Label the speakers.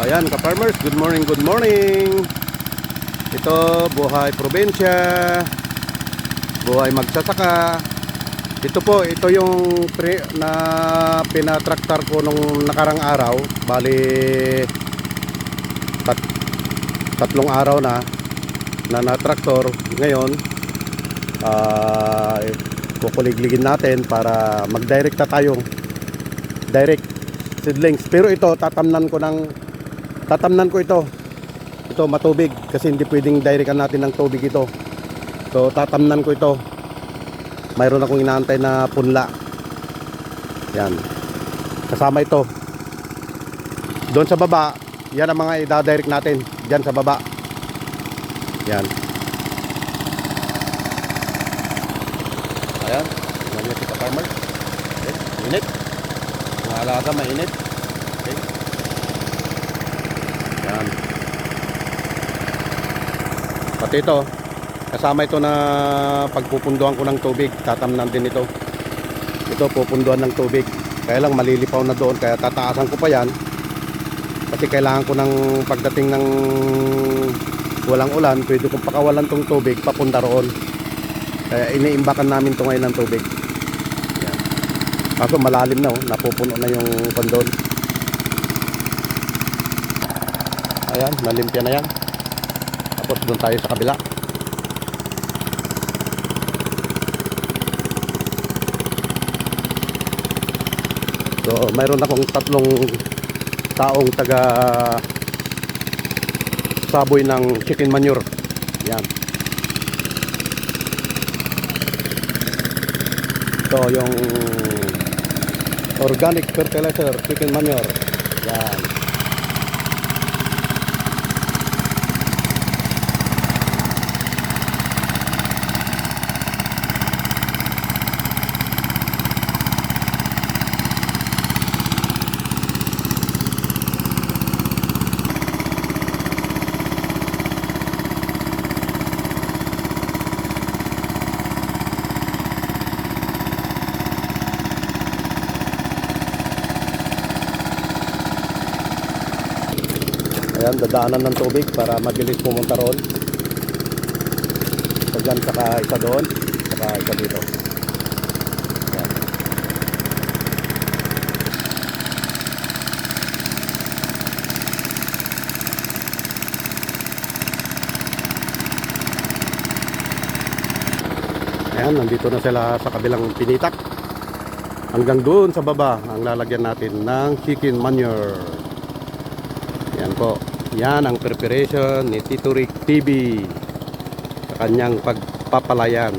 Speaker 1: Ayan ka-farmers, good morning, good morning. Ito, buhay probinsya, buhay magsasaka. Ito po, ito yung na pinatraktar ko nung nakarang araw. Bali, tatlong araw na na-traktor. Ngayon, kukuligligin natin para mag-direct na tayo. Direct seedlings. Pero ito, tatamnan ko ito. Ito matubig kasi hindi pwedeng directan natin ng tubig ito. So tatamnan ko ito. Mayroon akong inaantay na punla. Yan. Kasama ito. Doon sa baba, yan ang mga i-direct natin. Diyan sa baba. Yan. Ayan. Tingnan nyo si ka-farmer. Okay. Init. Mga alaga mainit. Okay. Yan. Pati ito, kasama ito na pagpupunduhan ko ng tubig. Tatamnan din ito. Ito pupunduhan ng tubig. Kaya lang malilipaw na doon, kaya tataasan ko pa yan. Kasi kailangan ko ng pagdating ng walang ulan, pwede kong pakawalan tong tubig papunta roon. Kaya iniimbakan namin ito ngayon ng tubig. Yan. Kaso malalim na, napupuno na yung pandon. Ayan, nalimpya na yan. Tapos doon tayo sa kabila. So mayroon akong tatlong taong taga saboy ng chicken manure. Yan. Ito yung organic fertilizer chicken manure. Yan. Ayan, dadaanan ng tubig para mabilis pumunta roon. So dyan, saka isa doon, saka isa dito. Ayan. Ayan, nandito na sila sa kabilang pinitak. Hanggang doon sa baba ang lalagyan natin ng chicken manure. Yan po. Yan ang preparation ni Tito Rick TV sa kanyang pagpapalayan.